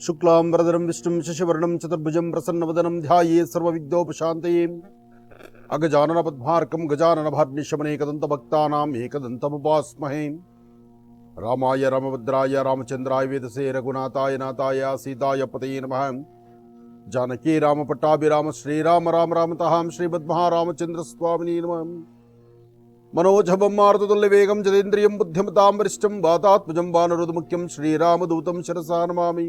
ಶುಕ್ಲಾಂಬರಧರಂ ವಿಷ್ಣುಂ ಶಶಿವರ್ಣಂ ಚತುರ್ಭುಜಂ ಪ್ರಸನ್ನವದನಂ ಧ್ಯಾಯೇ ಸರ್ವವಿಘ್ನೋಪಶಾಂತಯೇ ಅಗಜಾನನ ಪದ್ಮಾರ್ಕಂ ಗಜಾನನ ಭಾರ್ನಿಶಮನೇಕದಂತಭಕ್ತಾನಾಂ ಏಕದಂತಮುಪಾಸ್ಮಹೇ ರಾಮಾಯ ರಾಮಭದ್ರಾಯ ರಾಮಚಂದ್ರಾಯ ವೇದಸೇ ರಘುನಾಥಾಯ ನಾಥಾಯ ಸೀತಾಯ ಪತಯೇ ನಮಃ ಜಾನಕಿ ರಾಮ ಪಟ್ಟಾಭಿರಾಮ ಶ್ರೀರಾಮ ರಾಮ ರಾಮತಃ ಶ್ರೀಮದ್ಮಹಾ ರಾಮಚಂದ್ರ ಸ್ವಾಮಿನೇ ನಮಃ मनोजभं मारुततुल्यवेगं जतेन्द्रियं बुद्धिमतां वरिष्ठं वातात्मजं वानरोदमुख्यं श्रीरामदूतं शिरसा नमामि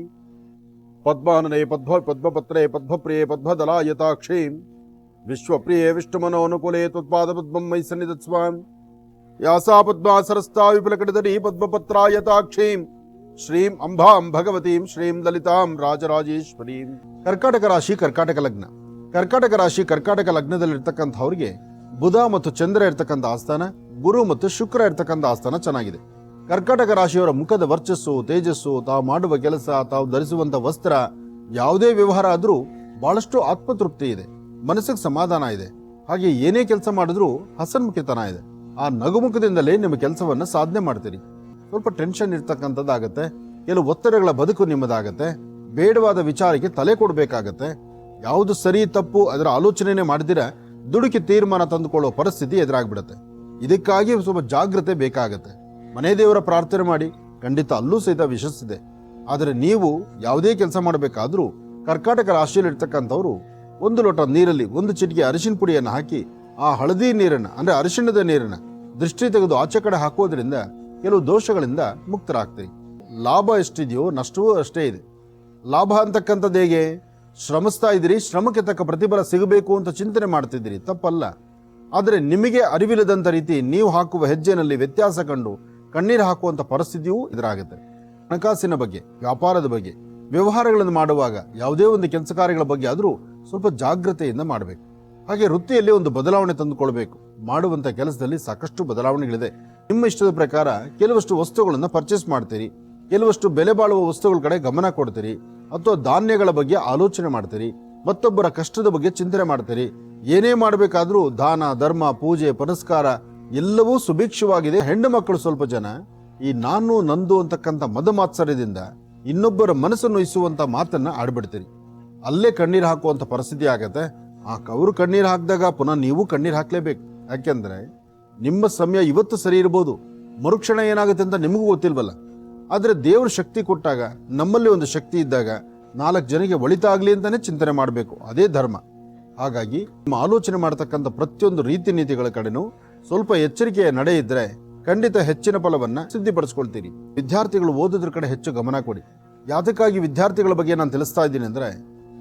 पद्मानने पद्मपत्रे पद्मप्रिये पद्मदलायताक्षे विश्वप्रिये विष्णुमनोनुकूले त्वत्पादपद्मं मयि सन्निधत्स्व यासा पद्मासरस्ता विपुलकटितटी पद्मपत्रायताक्षीं श्रीं अंबां भगवतीं श्रीं ललितां राजराजेश्वरीं कर्काटक राशि कर्काटक ಲಗ್ನದಲ್ಲಿರ್ತಕ್ಕಂಥವ್ರಿಗೆ ಬುಧ ಮತ್ತು ಚಂದ್ರ ಇರ್ತಕ್ಕಂಥ ಆಸ್ಥಾನ, ಗುರು ಮತ್ತು ಶುಕ್ರ ಇರ್ತಕ್ಕಂಥ ಆಸ್ಥಾನ ಚೆನ್ನಾಗಿದೆ. ಕರ್ಕಾಟಕ ರಾಶಿಯವರ ಮುಖದ ವರ್ಚಸ್ಸು, ತೇಜಸ್ಸು, ತಾವು ಮಾಡುವ ಕೆಲಸ, ತಾವು ಧರಿಸುವಂತ ವಸ್ತ್ರ, ಯಾವುದೇ ವ್ಯವಹಾರ ಆದ್ರೂ ಬಹಳಷ್ಟು ಆತ್ಮತೃಪ್ತಿ ಇದೆ, ಮನಸ್ಸಿಗೆ ಸಮಾಧಾನ ಇದೆ. ಹಾಗೆ ಏನೇ ಕೆಲಸ ಮಾಡಿದ್ರೂ ಹಸನ್ಮುಖಿತನ ಇದೆ. ಆ ನಗುಮುಖದಿಂದಲೇ ನಿಮ್ಮ ಕೆಲಸವನ್ನ ಸಾಧನೆ ಮಾಡ್ತೀರಿ. ಸ್ವಲ್ಪ ಟೆನ್ಷನ್ ಇರ್ತಕ್ಕಂಥದ್ದಾಗತ್ತೆ, ಕೆಲವು ಒತ್ತಡಗಳ ಬದುಕು ನಿಮ್ಮದಾಗತ್ತೆ, ಬೇಡವಾದ ವಿಚಾರಕ್ಕೆ ತಲೆ ಕೊಡಬೇಕಾಗತ್ತೆ. ಯಾವುದು ಸರಿ ತಪ್ಪು ಅದರ ಆಲೋಚನೆನೇ ಮಾಡಿದಿರ ದುಡುಕಿ ತೀರ್ಮಾನ ತಂದುಕೊಳ್ಳುವ ಪರಿಸ್ಥಿತಿ ಎದುರಾಗ್ಬಿಡುತ್ತೆ. ಇದಕ್ಕಾಗಿ ಸ್ವಲ್ಪ ಜಾಗ್ರತೆ ಬೇಕಾಗತ್ತೆ. ಮನೆ ದೇವರ ಪ್ರಾರ್ಥನೆ ಮಾಡಿ, ಖಂಡಿತ ಅಲ್ಲೂ ಸಹಿತ ಯಶಸ್ಸಿದೆ. ಆದರೆ ನೀವು ಯಾವುದೇ ಕೆಲಸ ಮಾಡಬೇಕಾದ್ರೂ ಕರ್ಕಾಟಕ ರಾಶಿಯಲ್ಲಿರ್ತಕ್ಕಂಥವ್ರು 1 ಲೋಟ ನೀರಲ್ಲಿ 1 ಚಿಟಿಕೆ ಅರಿಶಿನ ಪುಡಿಯನ್ನು ಹಾಕಿ ಆ ಹಳದಿ ನೀರನ್ನು ಅಂದ್ರೆ ಅರಿಶಿಣದ ನೀರನ್ನು ದೃಷ್ಟಿ ತೆಗೆದು ಆಚೆ ಕಡೆ ಹಾಕೋದ್ರಿಂದ ಕೆಲವು ದೋಷಗಳಿಂದ ಮುಕ್ತರಾಗ್ತೀರಿ. ಲಾಭ ಎಷ್ಟಿದೆಯೋ ನಷ್ಟವೂ ಅಷ್ಟೇ ಇದೆ. ಲಾಭ ಅಂತಕ್ಕಂಥದ್ದು ಹೇಗೆ? ಶ್ರಮಿಸ್ತಾ ಇದ್ದೀರಿ, ಶ್ರಮಕ್ಕೆ ತಕ್ಕ ಪ್ರತಿಫಲ ಸಿಗಬೇಕು ಅಂತ ಚಿಂತನೆ ಮಾಡ್ತಿದ್ದೀರಿ, ತಪ್ಪಲ್ಲ. ಆದರೆ ನಿಮಗೆ ಅರಿವಿಲ್ಲದಂಥ ರೀತಿ ನೀವು ಹಾಕುವ ಹೆಜ್ಜೆನಲ್ಲಿ ವ್ಯತ್ಯಾಸ ಕಂಡು ಕಣ್ಣೀರು ಹಾಕುವಂಥ ಪರಿಸ್ಥಿತಿಯೂ ಎದುರಾಗುತ್ತೆ. ಹಣಕಾಸಿನ ಬಗ್ಗೆ, ವ್ಯಾಪಾರದ ಬಗ್ಗೆ, ವ್ಯವಹಾರಗಳನ್ನು ಮಾಡುವಾಗ ಯಾವುದೇ ಒಂದು ಕೆಲಸ ಕಾರ್ಯಗಳ ಬಗ್ಗೆ ಆದರೂ ಸ್ವಲ್ಪ ಜಾಗ್ರತೆಯಿಂದ ಮಾಡಬೇಕು. ಹಾಗೆ ವೃತ್ತಿಯಲ್ಲಿ ಒಂದು ಬದಲಾವಣೆ ತಂದುಕೊಳ್ಬೇಕು. ಮಾಡುವಂಥ ಕೆಲಸದಲ್ಲಿ ಸಾಕಷ್ಟು ಬದಲಾವಣೆಗಳಿದೆ. ನಿಮ್ಮ ಇಷ್ಟದ ಪ್ರಕಾರ ಕೆಲವಷ್ಟು ವಸ್ತುಗಳನ್ನು ಪರ್ಚೇಸ್ ಮಾಡ್ತೀರಿ, ಕೆಲವಷ್ಟು ಬೆಲೆ ಬಾಳುವ ವಸ್ತುಗಳ ಕಡೆ ಗಮನ ಕೊಡ್ತೀರಿ, ಅಥವಾ ಧಾನ್ಯಗಳ ಬಗ್ಗೆ ಆಲೋಚನೆ ಮಾಡ್ತೀರಿ, ಮತ್ತೊಬ್ಬರ ಕಷ್ಟದ ಬಗ್ಗೆ ಚಿಂತನೆ ಮಾಡ್ತೀರಿ. ಏನೇ ಮಾಡಬೇಕಾದ್ರೂ ದಾನ ಧರ್ಮ ಪೂಜೆ ಪುನಸ್ಕಾರ ಎಲ್ಲವೂ ಸುಭಿಕ್ಷವಾಗಿದೆ. ಹೆಣ್ಣು ಮಕ್ಕಳು ಸ್ವಲ್ಪ ಜನ ಈ ನಾನು ನಂದು ಅಂತಕ್ಕಂಥ ಮದಮಾತ್ಸರ್ಯದಿಂದ ಇನ್ನೊಬ್ಬರ ಮನಸ್ಸನ್ನು ನೋಯಿಸುವಂತ ಮಾತನ್ನ ಆಡ್ಬಿಡ್ತೀರಿ. ಅಲ್ಲೇ ಕಣ್ಣೀರು ಹಾಕುವಂತ ಪರಿಸ್ಥಿತಿ ಆಗತ್ತೆ. ಅವರು ಕಣ್ಣೀರು ಹಾಕಿದಾಗ ಪುನಃ ನೀವು ಕಣ್ಣೀರು ಹಾಕ್ಲೇಬೇಕು. ಯಾಕೆಂದ್ರೆ ನಿಮ್ಮ ಸಮಯ ಇವತ್ತು ಸರಿ ಇರ್ಬೋದು, ಮರುಕ್ಷಣ ಏನಾಗುತ್ತೆ ಅಂತ ನಿಮಗೂ ಗೊತ್ತಿಲ್ವಲ್ಲ. ಆದರೆ ದೇವ್ರ ಶಕ್ತಿ ಕೊಟ್ಟಾಗ, ನಮ್ಮಲ್ಲಿ ಒಂದು ಶಕ್ತಿ ಇದ್ದಾಗ 4 ಜನಕ್ಕೆ ಒಳಿತಾಗ್ಲಿ ಅಂತಾನೆ ಚಿಂತನೆ ಮಾಡಬೇಕು. ಅದೇ ಧರ್ಮ. ಹಾಗಾಗಿ ನಿಮ್ಮ ಆಲೋಚನೆ ಮಾಡತಕ್ಕಂಥ ಪ್ರತಿಯೊಂದು ರೀತಿ ನೀತಿಗಳ ಕಡೆನೂ ಸ್ವಲ್ಪ ಎಚ್ಚರಿಕೆಯ ನಡೆ ಇದ್ರೆ ಖಂಡಿತ ಹೆಚ್ಚಿನ ಫಲವನ್ನ ಸಿದ್ಧಿಪಡಿಸ್ಕೊಳ್ತೀರಿ. ವಿದ್ಯಾರ್ಥಿಗಳು ಓದೋದ್ರ ಕಡೆ ಹೆಚ್ಚು ಗಮನ ಕೊಡಿ. ಯಾತಕ್ಕಾಗಿ ವಿದ್ಯಾರ್ಥಿಗಳ ಬಗ್ಗೆ ನಾನು ತಿಳಿಸ್ತಾ ಇದ್ದೀನಿ ಅಂದ್ರೆ,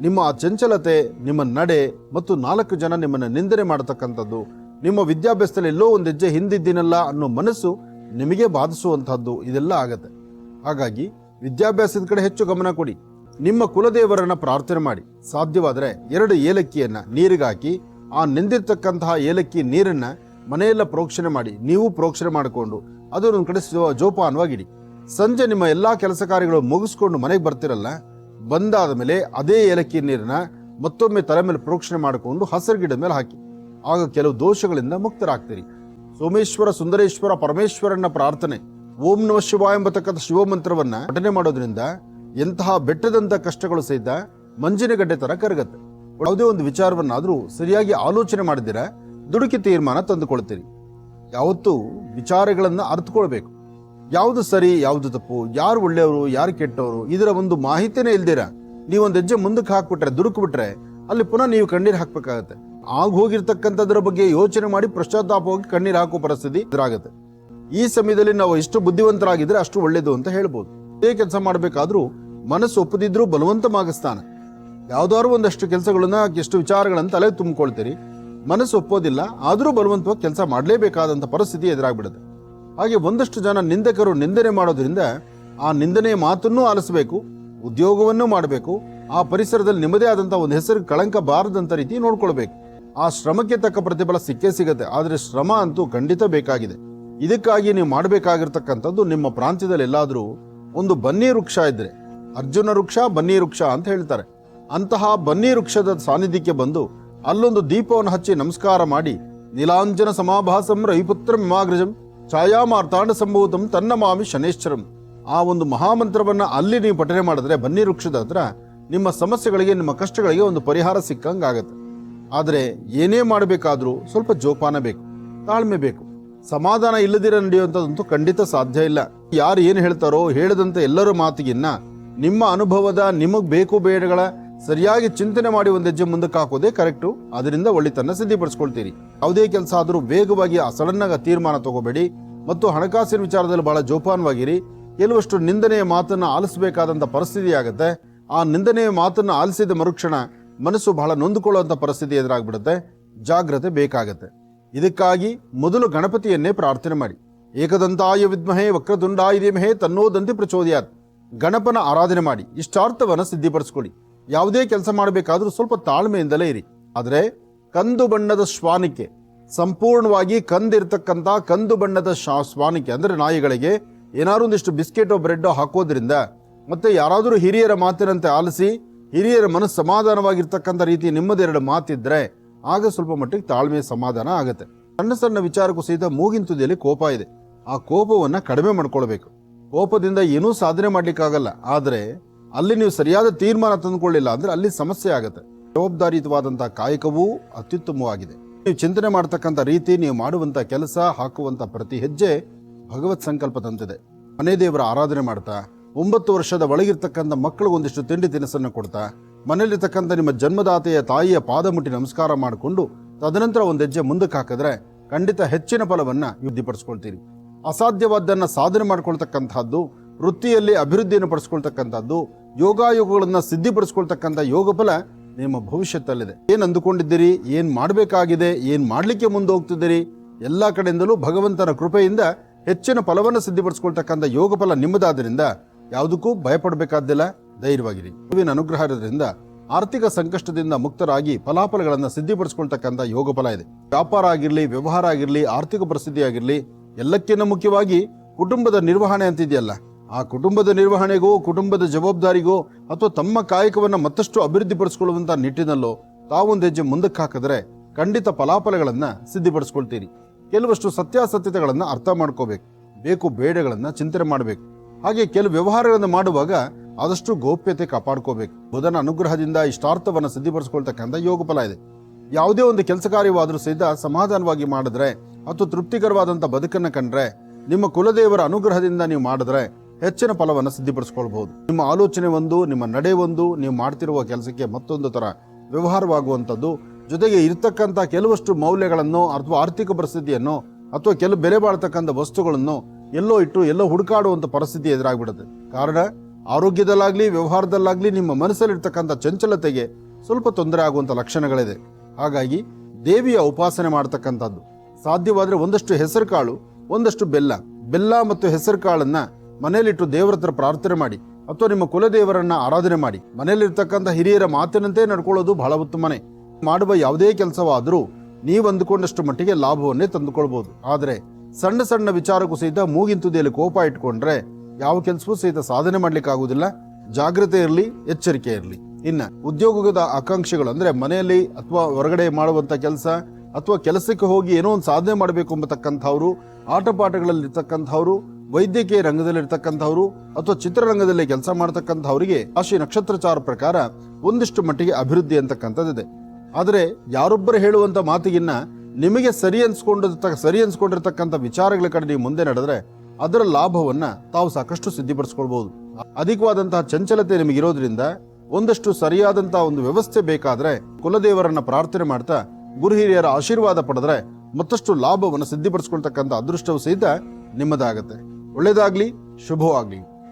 ನಿಮ್ಮ ಆ ಚಂಚಲತೆ, ನಿಮ್ಮ ನಡೆ ಮತ್ತು 4 ಜನ ನಿಮ್ಮನ್ನ ನಿಂದನೆ ಮಾಡತಕ್ಕಂಥದ್ದು, ನಿಮ್ಮ ವಿದ್ಯಾಭ್ಯಾಸದಲ್ಲಿ ಎಲ್ಲೋ ಒಂದು ಹೆಜ್ಜೆ ಹಿಂದಿದ್ದೀನಲ್ಲ ಅನ್ನೋ ಮನಸ್ಸು ನಿಮಗೆ ಬಾಧಿಸುವಂತಹದ್ದು, ಇದೆಲ್ಲ ಆಗತ್ತೆ. ಹಾಗಾಗಿ ವಿದ್ಯಾಭ್ಯಾಸದ ಕಡೆ ಹೆಚ್ಚು ಗಮನ ಕೊಡಿ. ನಿಮ್ಮ ಕುಲದೇವರನ್ನ ಪ್ರಾರ್ಥನೆ ಮಾಡಿ. ಸಾಧ್ಯವಾದರೆ 2 ಏಲಕ್ಕಿಯನ್ನ ನೀರಿಗೆ ಹಾಕಿ ಆ ನೆಂದಿರ್ತಕ್ಕಂತಹ ಏಲಕ್ಕಿ ನೀರನ್ನ ಮನೆಯೆಲ್ಲ ಪ್ರೋಕ್ಷಣೆ ಮಾಡಿ, ನೀವು ಪ್ರೋಕ್ಷಣೆ ಮಾಡಿಕೊಂಡು ಅದನ್ನೊಂದು ಕಡೆ ಜೋಪಾನವಾಗಿಡಿ. ಸಂಜೆ ನಿಮ್ಮ ಎಲ್ಲಾ ಕೆಲಸ ಕಾರ್ಯಗಳು ಮುಗಿಸ್ಕೊಂಡು ಮನೆಗೆ ಬರ್ತಿರಲ್ಲ, ಬಂದಾದ ಮೇಲೆ ಅದೇ ಏಲಕ್ಕಿ ನೀರನ್ನ ಮತ್ತೊಮ್ಮೆ ತಲೆ ಮೇಲೆ ಪ್ರೋಕ್ಷಣೆ ಮಾಡಿಕೊಂಡು ಹಸಿರು ಗಿಡದ ಮೇಲೆ ಹಾಕಿ. ಆಗ ಕೆಲವು ದೋಷಗಳಿಂದ ಮುಕ್ತರಾಗ್ತೀರಿ. ಸೋಮೇಶ್ವರ ಸುಂದರೇಶ್ವರ ಪರಮೇಶ್ವರನ ಪ್ರಾರ್ಥನೆ, ಓಂ ನಮಃ ಶಿವಾಯ ಎಂಬತಕ್ಕಂಥ ಶಿವ ಮಂತ್ರವನ್ನ ಪಠನೆ ಮಾಡೋದ್ರಿಂದ ಎಂತಹ ಬೆಟ್ಟದಂತ ಕಷ್ಟಗಳು ಸಹಿತ ಮಂಜಿನ ಗಡ್ಡೆ ತರ ಕರಗತ್ತೆ. ಯಾವುದೇ ಒಂದು ವಿಚಾರವನ್ನಾದ್ರೂ ಸರಿಯಾಗಿ ಆಲೋಚನೆ ಮಾಡಿದಿರ ದುಡುಕಿ ತೀರ್ಮಾನ ತಂದುಕೊಳ್ತೀರಿ. ಯಾವತ್ತೂ ವಿಚಾರಗಳನ್ನ ಅರ್ಥಕೊಳ್ಬೇಕು. ಯಾವುದು ಸರಿ ಯಾವುದು ತಪ್ಪು, ಯಾರು ಒಳ್ಳೆಯವರು ಯಾರು ಕೆಟ್ಟವರು, ಇದರ ಒಂದು ಮಾಹಿತಿನೇ ಇಲ್ದಿರ ನೀವೊಂದು ಹೆಜ್ಜೆ ಮುಂದಕ್ಕೆ ಹಾಕ್ಬಿಟ್ರೆ, ದುಡುಕು ಬಿಟ್ರೆ ಅಲ್ಲಿ ಪುನಃ ನೀವು ಕಣ್ಣೀರು ಹಾಕ್ಬೇಕಾಗತ್ತೆ. ಆಗ ಹೋಗಿರ್ತಕ್ಕಂಥದ್ರ ಬಗ್ಗೆ ಯೋಚನೆ ಮಾಡಿ ಪಶ್ಚಾತ್ತಾಪವಾಗಿ ಕಣ್ಣೀರು ಹಾಕುವ ಪರಿಸ್ಥಿತಿ ಎದುರಾಗತ್ತೆ. ಈ ಸಮಯದಲ್ಲಿ ನಾವು ಎಷ್ಟು ಬುದ್ಧಿವಂತರಾಗಿದ್ರೆ ಅಷ್ಟು ಒಳ್ಳೇದು ಅಂತ ಹೇಳ್ಬೋದು. ಇದೇ ಕೆಲಸ ಮಾಡಬೇಕಾದ್ರೂ ಮನಸ್ಸು ಒಪ್ಪದಿದ್ರೂ ಬಲವಂತ ಮಾಗಿಸ್ತಾನ. ಯಾವ್ದಾದ್ರು ಒಂದಷ್ಟು ಕೆಲಸಗಳನ್ನ, ಎಷ್ಟು ವಿಚಾರಗಳನ್ನ ತಲೆ ತುಂಬಿಕೊಳ್ತೀರಿ, ಮನಸ್ಸು ಒಪ್ಪೋದಿಲ್ಲ, ಆದ್ರೂ ಬಲವಂತವಾಗಿ ಕೆಲಸ ಮಾಡಲೇಬೇಕಾದಂತ ಪರಿಸ್ಥಿತಿ ಎದುರಾಗ್ಬಿಡುತ್ತೆ. ಹಾಗೆ ಒಂದಷ್ಟು ಜನ ನಿಂದಕರು ನಿಂದನೆ ಮಾಡೋದ್ರಿಂದ ಆ ನಿಂದನೆಯ ಮಾತನ್ನೂ ಆಲಿಸಬೇಕು, ಉದ್ಯೋಗವನ್ನೂ ಮಾಡಬೇಕು. ಆ ಪರಿಸರದಲ್ಲಿ ನಿಮ್ಮದೇ ಆದಂತ ಒಂದು ಹೆಸರು ಕಳಂಕ ಬಾರದಂತ ರೀತಿ ನೋಡ್ಕೊಳ್ಬೇಕು. ಆ ಶ್ರಮಕ್ಕೆ ತಕ್ಕ ಪ್ರತಿಫಲ ಸಿಕ್ಕೇ ಸಿಗತ್ತೆ. ಆದ್ರೆ ಶ್ರಮ ಅಂತೂ ಖಂಡಿತ ಬೇಕಾಗಿದೆ. ಇದಕ್ಕಾಗಿ ನೀವು ಮಾಡಬೇಕಾಗಿರ್ತಕ್ಕಂಥದ್ದು, ನಿಮ್ಮ ಪ್ರಾಂತ್ಯದಲ್ಲಿ ಎಲ್ಲಾದ್ರೂ ಒಂದು ಬನ್ನಿ ವೃಕ್ಷ ಇದ್ರೆ, ಅರ್ಜುನ ವೃಕ್ಷ ಬನ್ನಿ ವೃಕ್ಷ ಅಂತ ಹೇಳ್ತಾರೆ, ಅಂತಹ ಬನ್ನಿ ವೃಕ್ಷದ ಸಾನ್ನಿಧ್ಯಕ್ಕೆ ಬಂದು ಅಲ್ಲೊಂದು ದೀಪವನ್ನು ಹಚ್ಚಿ ನಮಸ್ಕಾರ ಮಾಡಿ, ನೀಲಾಂಜನ ಸಮಾಭಾಸಂ ರವಿಪುತ್ರ ಮಿಮಾಗ್ರಜಂ ಛಾಯಾಮಾರ್ತಾಂಡ ಸಂಭೂತಂ ತನ್ನಮಾಮಿ ಶನೇಶ್ವರಂ ಆ ಒಂದು ಮಹಾಮಂತ್ರವನ್ನ ಅಲ್ಲಿ ನೀವು ಪಠನೆ ಮಾಡಿದ್ರೆ ಬನ್ನಿ ವೃಕ್ಷದ ಹತ್ರ ನಿಮ್ಮ ಸಮಸ್ಯೆಗಳಿಗೆ, ನಿಮ್ಮ ಕಷ್ಟಗಳಿಗೆ ಒಂದು ಪರಿಹಾರ ಸಿಕ್ಕಂಗಾಗತ್ತೆ. ಆದರೆ ಏನೇ ಮಾಡಬೇಕಾದ್ರೂ ಸ್ವಲ್ಪ ಜೋಪಾನ ಬೇಕು, ತಾಳ್ಮೆ ಬೇಕು. ಸಮಾಧಾನ ಇಲ್ಲದಿರ ನಡೆಯುವಂಥದ್ದಂತೂ ಖಂಡಿತ ಸಾಧ್ಯ ಇಲ್ಲ. ಯಾರು ಏನು ಹೇಳ್ತಾರೋ ಹೇಳದಂತೆ ಎಲ್ಲರ ಮಾತಿಗಿನ್ನ ನಿಮ್ಮ ಅನುಭವದ ನಿಮಗ್ ಬೇಕು ಬೇಡಗಳ ಸರಿಯಾಗಿ ಚಿಂತನೆ ಮಾಡಿ ಒಂದು ಹೆಜ್ಜೆ ಮುಂದಕ್ಕೆ ಹಾಕೋದೇ ಕರೆಕ್ಟು. ಅದರಿಂದ ಒಳ್ಳೆತನ ಸಿದ್ಧಿಪಡಿಸ್ಕೊಳ್ತೀರಿ. ಯಾವುದೇ ಕೆಲಸ ಆದರೂ ವೇಗವಾಗಿ ಸಡನ್ನಾಗಿ ತೀರ್ಮಾನ ತಗೋಬೇಡಿ ಮತ್ತು ಹಣಕಾಸಿನ ವಿಚಾರದಲ್ಲಿ ಬಹಳ ಜೋಪಾನವಾಗಿರಿ. ಕೆಲವಷ್ಟು ನಿಂದನೆಯ ಮಾತನ್ನ ಆಲಿಸಬೇಕಾದಂತ ಪರಿಸ್ಥಿತಿ ಆಗುತ್ತೆ. ಆ ನಿಂದನೆಯ ಮಾತನ್ನ ಆಲಿಸಿದ ಮರುಕ್ಷಣ ಮನಸ್ಸು ಬಹಳ ನೊಂದುಕೊಳ್ಳುವಂತ ಪರಿಸ್ಥಿತಿ ಎದುರಾಗ್ಬಿಡುತ್ತೆ. ಜಾಗ್ರತೆ ಬೇಕಾಗತ್ತೆ. ಇದಕ್ಕಾಗಿ ಮೊದಲು ಗಣಪತಿಯನ್ನೇ ಪ್ರಾರ್ಥನೆ ಮಾಡಿ. ಏಕದಂತಾಯ ವಿದ್ಮಹೇ ವಕ್ರತುಂಡಾಯ ಧೀಮಹಿ ತನ್ನೋ ದಂತಿ ಪ್ರಚೋದಯಾತ್. ಗಣಪನ ಆರಾಧನೆ ಮಾಡಿ ಇಷ್ಟಾರ್ಥವನ್ನ ಸಿದ್ಧಿಪಡಿಸ್ಕೊಳ್ಳಿ. ಯಾವುದೇ ಕೆಲಸ ಮಾಡಬೇಕಾದ್ರೂ ಸ್ವಲ್ಪ ತಾಳ್ಮೆಯಿಂದಲೇ ಇರಿ. ಆದರೆ ಕಂದು ಬಣ್ಣದ ಶ್ವಾನಕ್ಕೆ, ಸಂಪೂರ್ಣವಾಗಿ ಕಂದಿರ್ತಕ್ಕಂಥ ಕಂದು ಬಣ್ಣದ ಶ್ವಾನಕ್ಕೆ ಅಂದ್ರೆ ನಾಯಿಗಳಿಗೆ ಏನಾದ್ರು ಒಂದಿಷ್ಟು ಬಿಸ್ಕೆಟೋ ಬ್ರೆಡ್ಡೋ ಹಾಕೋದ್ರಿಂದ, ಮತ್ತೆ ಯಾರಾದರೂ ಹಿರಿಯರ ಮಾತಿನಂತೆ ಆಲಿಸಿ ಹಿರಿಯರ ಮನಸ್ಸು ಸಮಾಧಾನವಾಗಿರ್ತಕ್ಕಂಥ ರೀತಿ ನಿಮ್ಮದೆರಡು ಮಾತಿದ್ರೆ ಆಗ ಸ್ವಲ್ಪ ಮಟ್ಟಿಗೆ ತಾಳ್ಮೆ ಸಮಾಧಾನ ಆಗುತ್ತೆ. ಸಣ್ಣ ಸಣ್ಣ ವಿಚಾರಕ್ಕೂ ಸಹಿತ ಮೂಗಿನ ತುದಿಯಲ್ಲಿ ಕೋಪ ಇದೆ. ಆ ಕೋಪವನ್ನ ಕಡಿಮೆ ಮಾಡ್ಕೊಳ್ಬೇಕು. ಕೋಪದಿಂದ ಏನೂ ಸಾಧನೆ ಮಾಡ್ಲಿಕ್ಕಾಗಲ್ಲ. ಆದರೆ ಅಲ್ಲಿ ನೀವು ಸರಿಯಾದ ತೀರ್ಮಾನ ತಂದುಕೊಳ್ಳಿಲ್ಲ ಅಂದ್ರೆ ಅಲ್ಲಿ ಸಮಸ್ಯೆ ಆಗುತ್ತೆ. ಜವಾಬ್ದಾರಿಯುತವಾದಂತಹ ಕಾಯಕವೂ ಅತ್ಯುತ್ತಮವಾಗಿದೆ. ನೀವು ಚಿಂತನೆ ಮಾಡ್ತಕ್ಕಂಥ ರೀತಿ, ನೀವು ಮಾಡುವಂತ ಕೆಲಸ, ಹಾಕುವಂತ ಪ್ರತಿ ಹೆಜ್ಜೆ ಭಗವತ್ ಸಂಕಲ್ಪ ತಂತಿದೆ. ಮನೆ ದೇವರ ಆರಾಧನೆ ಮಾಡ್ತಾ, 9 ವರ್ಷದ ಒಳಗಿರ್ತಕ್ಕಂಥ ಮಕ್ಕಳಿಗೆ ಒಂದಿಷ್ಟು ತಿಂಡಿ ತಿನಿಸನ್ನು ಕೊಡ್ತಾ, ಮನೆಯಲ್ಲಿರ್ತಕ್ಕಂಥ ನಿಮ್ಮ ಜನ್ಮದಾತೆಯ ತಾಯಿಯ ಪಾದ ಮುಟ್ಟಿ ನಮಸ್ಕಾರ ಮಾಡಿಕೊಂಡು ತದನಂತರ ಒಂದು ಹೆಜ್ಜೆ ಮುಂದಕ್ಕೆ ಹಾಕಿದ್ರೆ ಖಂಡಿತ ಹೆಚ್ಚಿನ ಫಲವನ್ನ ವೃದ್ಧಿಪಡಿಸ್ಕೊಳ್ತೀರಿ. ಅಸಾಧ್ಯವಾದ್ದನ್ನ ಸಾಧನೆ ಮಾಡ್ಕೊಳ್ತಕ್ಕಂಥದ್ದು, ವೃತ್ತಿಯಲ್ಲಿ ಅಭಿವೃದ್ಧಿಯನ್ನು ಪಡಿಸ್ಕೊಳ್ತಕ್ಕಂಥದ್ದು, ಯೋಗಾಯೋಗಗಳನ್ನ ಸಿದ್ಧಿಪಡಿಸ್ಕೊಳ್ತಕ್ಕಂಥ ಯೋಗ ಫಲ ನಿಮ್ಮ ಭವಿಷ್ಯತ್ತಲ್ಲಿದೆ. ಏನ್ ಅಂದುಕೊಂಡಿದ್ದೀರಿ, ಏನ್ ಮಾಡಬೇಕಾಗಿದೆ, ಏನ್ ಮಾಡ್ಲಿಕ್ಕೆ ಮುಂದೆ ಹೋಗ್ತಿದ್ದೀರಿ, ಎಲ್ಲಾ ಕಡೆಯಿಂದಲೂ ಭಗವಂತನ ಕೃಪೆಯಿಂದ ಹೆಚ್ಚಿನ ಫಲವನ್ನು ಸಿದ್ಧಿಪಡಿಸ್ಕೊಳ್ತಕ್ಕಂಥ ಯೋಗ ಫಲ ನಿಮ್ಮದಾದ್ರಿಂದ ಯಾವುದಕ್ಕೂ ಭಯಪಡಬೇಕಾದ್ದಿಲ್ಲ. ಧೈರ್ಯವಾಗಿರಿ. ಗುರುವಿನ ಅನುಗ್ರಹ ಇರೋದ್ರಿಂದ ಆರ್ಥಿಕ ಸಂಕಷ್ಟದಿಂದ ಮುಕ್ತರಾಗಿ ಫಲಾಫಲಗಳನ್ನು ಸಿದ್ಧಿಪಡಿಸ್ಕೊಳ್ತಕ್ಕಂಥ ಯೋಗ ಫಲ ಇದೆ. ವ್ಯಾಪಾರ ಆಗಿರ್ಲಿ, ವ್ಯವಹಾರ ಆಗಿರ್ಲಿ, ಆರ್ಥಿಕ ಪರಿಸ್ಥಿತಿ ಆಗಿರ್ಲಿ, ಎಲ್ಲಕ್ಕಿಂತ ಮುಖ್ಯವಾಗಿ ಕುಟುಂಬದ ನಿರ್ವಹಣೆ ಅಂತಿದೆಯಲ್ಲ, ಆ ಕುಟುಂಬದ ನಿರ್ವಹಣೆಗೋ, ಕುಟುಂಬದ ಜವಾಬ್ದಾರಿಗೋ ಅಥವಾ ತಮ್ಮ ಕಾಯಕವನ್ನು ಮತ್ತಷ್ಟು ಅಭಿವೃದ್ಧಿಪಡಿಸಿಕೊಳ್ಳುವಂತ ನಿಟ್ಟಿನಲ್ಲೋ ತಾವೊಂದು ಹೆಜ್ಜೆ ಮುಂದಕ್ಕೆ ಹಾಕಿದ್ರೆ ಖಂಡಿತ ಫಲಾಫಲಗಳನ್ನ ಸಿದ್ಧಿಪಡಿಸ್ಕೊಳ್ತೀರಿ. ಕೆಲವಷ್ಟು ಸತ್ಯಾಸತ್ಯತೆಗಳನ್ನ ಅರ್ಥ ಮಾಡ್ಕೋಬೇಕು. ಬೇಕು ಬೇಡಗಳನ್ನ ಚಿಂತನೆ ಮಾಡಬೇಕು. ಹಾಗೆ ಕೆಲವು ವ್ಯವಹಾರಗಳನ್ನು ಮಾಡುವಾಗ ಆದಷ್ಟು ಗೋಪ್ಯತೆ ಕಾಪಾಡ್ಕೋಬೇಕು. ಬುಧನ ಅನುಗ್ರಹದಿಂದ ಇಷ್ಟಾರ್ಥವನ್ನ ಸಿದ್ಧಿಪಡಿಸ್ಕೊಳ್ತಕ್ಕಂಥ ಯೋಗ ಫಲ ಇದೆ. ಯಾವುದೇ ಒಂದು ಕೆಲಸ ಕಾರ್ಯವಾದರೂ ಸಹಿತ ಸಮಾಧಾನವಾಗಿ ಮಾಡಿದ್ರೆ ಅಥವಾ ತೃಪ್ತಿಕರವಾದಂಥ ಬದುಕನ್ನ ಕಂಡ್ರೆ, ನಿಮ್ಮ ಕುಲದೇವರ ಅನುಗ್ರಹದಿಂದ ನೀವು ಮಾಡಿದ್ರೆ ಹೆಚ್ಚಿನ ಫಲವನ್ನು ಸಿದ್ಧಿಪಡಿಸ್ಕೊಳ್ಬಹುದು. ನಿಮ್ಮ ಆಲೋಚನೆ ಒಂದು, ನಿಮ್ಮ ನಡೆ ಒಂದು, ನೀವು ಮಾಡ್ತಿರುವ ಕೆಲಸಕ್ಕೆ ಮತ್ತೊಂದು ತರ ವ್ಯವಹಾರವಾಗುವಂಥದ್ದು, ಜೊತೆಗೆ ಇರ್ತಕ್ಕಂಥ ಕೆಲವಷ್ಟು ಮೌಲ್ಯಗಳನ್ನು ಅಥವಾ ಆರ್ಥಿಕ ಪರಿಸ್ಥಿತಿಯನ್ನು ಅಥವಾ ಕೆಲವು ಬೆಲೆ ಬಾಳ್ತಕ್ಕಂಥ ವಸ್ತುಗಳನ್ನು ಎಲ್ಲೋ ಇಟ್ಟು ಎಲ್ಲೋ ಹುಡುಕಾಡುವಂಥ ಪರಿಸ್ಥಿತಿ ಎದುರಾಗ್ಬಿಡುತ್ತೆ. ಕಾರಣ ಆರೋಗ್ಯದಲ್ಲಾಗ್ಲಿ, ವ್ಯವಹಾರದಲ್ಲಾಗ್ಲಿ ನಿಮ್ಮ ಮನಸ್ಸಲ್ಲಿರ್ತಕ್ಕಂಥ ಚಂಚಲತೆಗೆ ಸ್ವಲ್ಪ ತೊಂದರೆ ಆಗುವಂಥ ಲಕ್ಷಣಗಳಿದೆ. ಹಾಗಾಗಿ ದೇವಿಯ ಉಪಾಸನೆ ಮಾಡ್ತಕ್ಕಂಥದ್ದು, ಸಾಧ್ಯವಾದ್ರೆ ಒಂದಷ್ಟು ಹೆಸರು ಕಾಳು, ಒಂದಷ್ಟು ಬೆಲ್ಲ ಮತ್ತು ಹೆಸರು ಕಾಳನ್ನ ಮನೆಯಲ್ಲಿಟ್ಟು ದೇವರ ಹತ್ರ ಪ್ರಾರ್ಥನೆ ಮಾಡಿ ಅಥವಾ ನಿಮ್ಮ ಕುಲದೇವರನ್ನ ಆರಾಧನೆ ಮಾಡಿ. ಮನೆಯಲ್ಲಿರ್ತಕ್ಕಂಥ ಹಿರಿಯರ ಮಾತಿನಂತೆ ನಡ್ಕೊಳ್ಳೋದು ಬಹಳ ಉತ್ತಮನೇ. ಮಾಡುವ ಯಾವುದೇ ಕೆಲಸವಾದರೂ ನೀವು ಅಂದುಕೊಂಡಷ್ಟು ಮಟ್ಟಿಗೆ ಲಾಭವನ್ನೇ ತಂದುಕೊಳ್ಬಹುದು. ಆದರೆ ಸಣ್ಣ ಸಣ್ಣ ವಿಚಾರಕ್ಕೂ ಸಹಿತ ಮೂಗಿನ ತುದಿಯಲ್ಲಿ ಕೋಪ ಇಟ್ಕೊಂಡ್ರೆ ಯಾವ ಕೆಲಸವೂ ಸಹಿತ ಸಾಧನೆ ಮಾಡ್ಲಿಕ್ಕೆ ಆಗುದಿಲ್ಲ. ಜಾಗ್ರತೆ ಇರಲಿ, ಎಚ್ಚರಿಕೆ ಇರಲಿ. ಇನ್ನ ಉದ್ಯೋಗದ ಆಕಾಂಕ್ಷೆಗಳು ಅಂದ್ರೆ ಮನೆಯಲ್ಲಿ ಅಥವಾ ಹೊರಗಡೆ ಮಾಡುವಂತ ಕೆಲಸ ಅಥವಾ ಕೆಲಸಕ್ಕೆ ಹೋಗಿ ಏನೋ ಒಂದು ಸಾಧನೆ ಮಾಡಬೇಕು ಎಂಬತಕ್ಕಂಥವ್ರು, ಆಟ ಪಾಠಗಳಲ್ಲಿ ಇರ್ತಕ್ಕಂಥವ್ರು, ವೈದ್ಯಕೀಯ ರಂಗದಲ್ಲಿರ್ತಕ್ಕಂಥವ್ರು ಅಥವಾ ಚಿತ್ರರಂಗದಲ್ಲಿ ಕೆಲಸ ಮಾಡತಕ್ಕಂಥವರಿಗೆ ರಾಶಿ ನಕ್ಷತ್ರಚಾರ ಪ್ರಕಾರ ಒಂದಿಷ್ಟು ಮಟ್ಟಿಗೆ ಅಭಿವೃದ್ಧಿ ಅಂತಕ್ಕಂಥದ್ದಿದೆ. ಆದರೆ ಯಾರೊಬ್ಬರು ಹೇಳುವಂತ ಮಾತಿಗಿನ್ನ ನಿಮಗೆ ಸರಿ ಅನ್ಸ್ಕೊಂಡಿರ್ತಕ್ಕಂಥ ವಿಚಾರಗಳ ಕಡೆ ನೀವು ಮುಂದೆ ನಡೆದ್ರೆ ಅದರ ಲಾಭವನ್ನ ತಾವು ಸಾಕಷ್ಟು ಸಿದ್ಧಿಪಡಿಸ್ಕೊಳ್ಬಹುದು. ಅಧಿಕವಾದಂತಹ ಚಂಚಲತೆ ನಿಮಗಿರೋದ್ರಿಂದ ಒಂದಷ್ಟು ಸರಿಯಾದಂತಹ ಒಂದು ವ್ಯವಸ್ಥೆ ಬೇಕಾದ್ರೆ ಕುಲದೇವರನ್ನ ಪ್ರಾರ್ಥನೆ ಮಾಡ್ತಾ ಗುರು ಹಿರಿಯರ ಆಶೀರ್ವಾದ ಪಡೆದ್ರೆ ಮತ್ತಷ್ಟು ಲಾಭವನ್ನು ಸಿದ್ಧಿಪಡಿಸ್ಕೊಳ್ತಕ್ಕಂಥ ಅದೃಷ್ಟವು ಸಹಿತ ನಿಮ್ಮದಾಗತ್ತೆ. ಒಳ್ಳೆಯದಾಗ್ಲಿ, ಶುಭವಾಗ್ಲಿ.